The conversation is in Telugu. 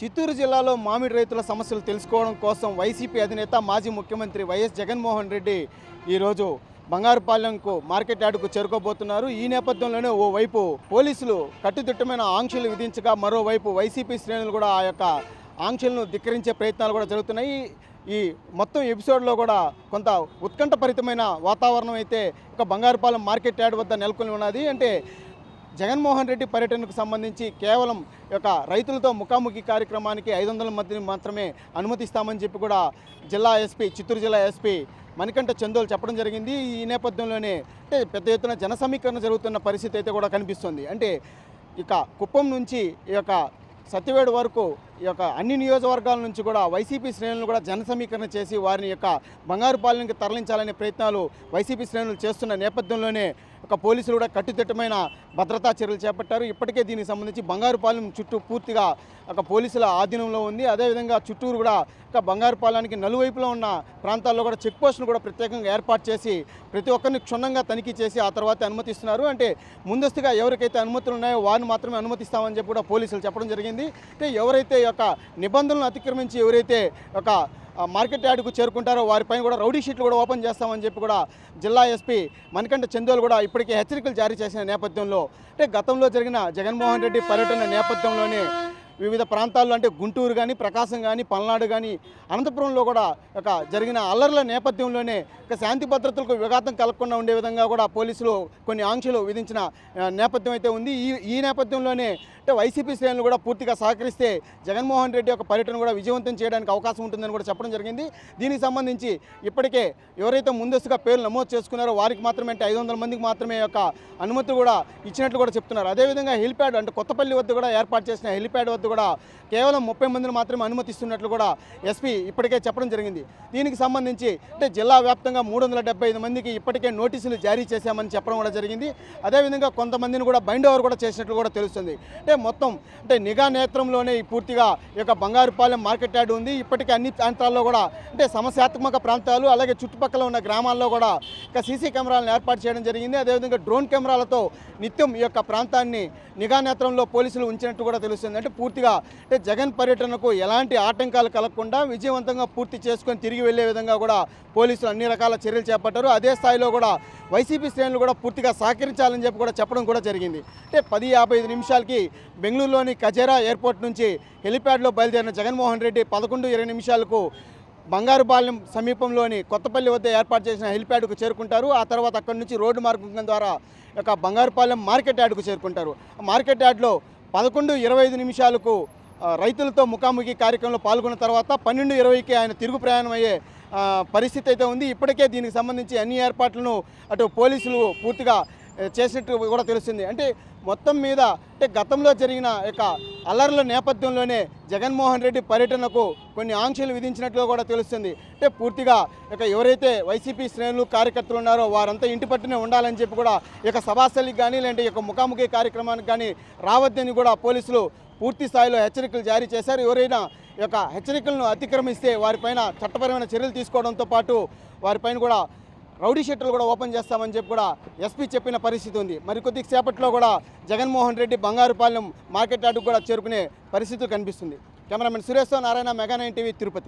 చిత్తూరు జిల్లాలో మామిడి రైతుల సమస్యలు తెలుసుకోవడం కోసం వైసీపీ అధినేత మాజీ ముఖ్యమంత్రి వైఎస్ జగన్మోహన్ రెడ్డి ఈరోజు బంగారుపాలెంకు మార్కెట్ యార్డుకు చేరుకోబోతున్నారు. ఈ నేపథ్యంలోనే ఓవైపు పోలీసులు కట్టుదిట్టమైన ఆంక్షలు విధించగా మరోవైపు వైసీపీ శ్రేణులు కూడా ఆ యొక్క ఆంక్షలను ధిక్కరించే ప్రయత్నాలు కూడా జరుగుతున్నాయి. ఈ మొత్తం ఎపిసోడ్లో కూడా కొంత ఉత్కంఠభరితమైన వాతావరణం అయితే ఇక బంగారుపాలెం మార్కెట్ యార్డ్ వద్ద నెలకొని ఉన్నది. అంటే జగన్మోహన్ రెడ్డి పర్యటనకు సంబంధించి కేవలం యొక్క రైతులతో ముఖాముఖి కార్యక్రమానికి 500 మందిని మాత్రమే అనుమతిస్తామని చెప్పి కూడా చిత్తూరు జిల్లా ఎస్పీ మణికంఠ చందోల్ చెప్పడం జరిగింది. ఈ నేపథ్యంలోనే అంటే పెద్ద ఎత్తున జన సమీకరణ జరుగుతున్న పరిస్థితి అయితే కూడా కనిపిస్తుంది. అంటే ఇక కుప్పం నుంచి ఈ యొక్క సత్యవేడు వరకు ఈ యొక్క అన్ని నియోజకవర్గాల నుంచి కూడా వైసీపీ శ్రేణులు కూడా జన సమీకరణ చేసి వారిని యొక్క బంగారుపాలెంకి తరలించాలనే ప్రయత్నాలు వైసీపీ శ్రేణులు చేస్తున్న నేపథ్యంలోనే ఒక పోలీసులు కూడా కట్టుదిట్టమైన భద్రతా చర్యలు చేపట్టారు. ఇప్పటికే దీనికి సంబంధించి బంగారుపాలెం చుట్టూ పూర్తిగా ఒక పోలీసుల ఆధీనంలో ఉంది. అదేవిధంగా చుట్టూరు కూడా ఒక బంగారుపాలెంకి నలువైపులో ఉన్న ప్రాంతాల్లో కూడా చెక్ పోస్టులు కూడా ప్రత్యేకంగా ఏర్పాటు చేసి ప్రతి ఒక్కరిని క్షుణ్ణంగా తనిఖీ చేసి ఆ తర్వాత అనుమతిస్తున్నారు. అంటే ముందస్తుగా ఎవరికైతే అనుమతులు ఉన్నాయో వారిని మాత్రమే అనుమతిస్తామని చెప్పి కూడా పోలీసులు చెప్పడం జరిగింది. అంటే ఎవరైతే యొక్క నిబంధనలను అతిక్రమించి ఎవరైతే ఒక మార్కెట్ యార్డుకు చేరుకుంటారో వారిపైన కూడా రౌడీ షీట్లు కూడా ఓపెన్ చేస్తామని చెప్పి కూడా జిల్లా ఎస్పీ మణికంఠ చందోల్ కూడా ఇప్పటికే హెచ్చరికలు జారీ చేసిన నేపథ్యంలో అంటే గతంలో జరిగిన జగన్మోహన్ రెడ్డి పర్యటన నేపథ్యంలోనే వివిధ ప్రాంతాల్లో అంటే గుంటూరు కానీ ప్రకాశం కానీ పల్నాడు కానీ అనంతపురంలో కూడా ఒక జరిగిన అల్లర్ల నేపథ్యంలోనే ఒక శాంతి భద్రతలకు విఘాతం కలగకుండా ఉండే విధంగా కూడా పోలీసులు కొన్ని ఆంక్షలు విధించిన నేపథ్యం అయితే ఉంది. ఈ నేపథ్యంలోనే అంటే వైసీపీ శ్రేణులు కూడా పూర్తిగా సహకరిస్తే జగన్మోహన్ రెడ్డి యొక్క పర్యటన కూడా విజయవంతం చేయడానికి అవకాశం ఉంటుందని కూడా చెప్పడం జరిగింది. దీనికి సంబంధించి ఇప్పటికే ఎవరైతే ముందస్తుగా పేర్లు నమోదు చేసుకున్నారో వారికి మాత్రమే అంటే 500 మందికి మాత్రమే యొక్క అనుమతి కూడా ఇచ్చినట్లు కూడా చెప్తున్నారు. అదేవిధంగా హెలిప్యాడ్ అంటే కొత్తపల్లి వద్ద కూడా ఏర్పాటు చేసిన హెలిప్యాడ్ వద్ద కూడా కేవలం 30 మందిని మాత్రమే అనుమతిస్తున్నట్లు కూడా ఎస్పీ ఇప్పటికే చెప్పడం జరిగింది. దీనికి సంబంధించి అంటే జిల్లా వ్యాప్తంగా 375 మందికి ఇప్పటికే నోటీసులు జారీ చేశామని చెప్పడం కూడా జరిగింది. అదేవిధంగా కొంతమందిని కూడా బైండ్ ఓవర్ కూడా చేసినట్లు కూడా తెలుస్తుంది. అంటే మొత్తం అంటే నిఘా నేత్రంలోనే పూర్తిగా ఈ యొక్క బంగారుపాలెం మార్కెట్ యార్డ్ ఉంది. ఇప్పటికే అన్ని ప్రాంతాల్లో కూడా అంటే సమస్యాత్మక ప్రాంతాలు అలాగే చుట్టుపక్కల ఉన్న గ్రామాల్లో కూడా ఇక సీసీ కెమెరాలను ఏర్పాటు చేయడం జరిగింది. అదేవిధంగా డ్రోన్ కెమెరాలతో నిత్యం ఈ యొక్క ప్రాంతాన్ని నిఘా నేత్రంలో పోలీసులు ఉంచినట్టు కూడా తెలుస్తుంది. అంటే పూర్తిగా అంటే జగన్ పర్యటనకు ఎలాంటి ఆటంకాలు కలగకుండా విజయవంతంగా పూర్తి చేసుకొని తిరిగి వెళ్లే విధంగా కూడా పోలీసులు అన్ని రకాల చర్యలు చేపట్టారు. అదే స్థాయిలో కూడా వైసీపీ శ్రేణులు కూడా పూర్తిగా సహకరించాలని చెప్పి కూడా చెప్పడం కూడా జరిగింది. అంటే 10:55 నిమిషాలకి బెంగళూరులోని కజేరా ఎయిర్పోర్ట్ నుంచి హెలిప్యాడ్లో బయలుదేరిన జగన్మోహన్ రెడ్డి 11:20 నిమిషాలకు బంగారుపాలెం సమీపంలోని కొత్తపల్లి వద్ద ఏర్పాటు చేసిన హెలిప్యాడ్కు చేరుకుంటారు. ఆ తర్వాత అక్కడి నుంచి రోడ్డు మార్గం ద్వారా ఒక బంగారుపాలెం మార్కెట్ యార్డుకు చేరుకుంటారు. మార్కెట్ యార్డ్లో 11:25 నిమిషాలకు రైతులతో ముఖాముఖి కార్యక్రమంలో పాల్గొన్న తర్వాత 12:20కి ఆయన తిరుగు ప్రయాణం అయ్యే పరిస్థితి అయితే ఉంది. ఇప్పటికే దీనికి సంబంధించి అన్ని ఏర్పాట్లను అటు పోలీసులు పూర్తిగా చేసినట్టు కూడా తెలుస్తుంది. అంటే మొత్తం మీద అంటే గతంలో జరిగిన యొక్క అల్లర్ల నేపథ్యంలోనే జగన్మోహన్ రెడ్డి పర్యటనకు కొన్ని ఆంక్షలు విధించినట్లు కూడా తెలుస్తుంది. అంటే పూర్తిగా ఇక ఎవరైతే వైసీపీ శ్రేణులు కార్యకర్తలు ఉన్నారో వారంతా ఇంటి పట్టునే ఉండాలని చెప్పి కూడా ఇక సభాస్థలికి కానీ లేదంటే ఇక ముఖాముఖి కార్యక్రమానికి కానీ రావద్దని కూడా పోలీసులు పూర్తి స్థాయిలో హెచ్చరికలు జారీ చేశారు. ఎవరైనా ఈ యొక్క హెచ్చరికలను అతిక్రమిస్తే వారిపైన చట్టపరమైన చర్యలు తీసుకోవడంతో పాటు వారిపైన కూడా రౌడీ షీట్లు కూడా ఓపెన్ చేస్తామని చెప్పి కూడా ఎస్పీ చెప్పిన పరిస్థితి ఉంది. మరికొద్ది సేపట్లో కూడా జగన్మోహన్ రెడ్డి బంగారుపాలెం మార్కెట్ యార్డుకు కూడా చేరుకునే పరిస్థితులు కనిపిస్తుంది. కెమెరామెన్ సురేష్తో నారాయణ, మెగా 9 టీవీ, తిరుపతి.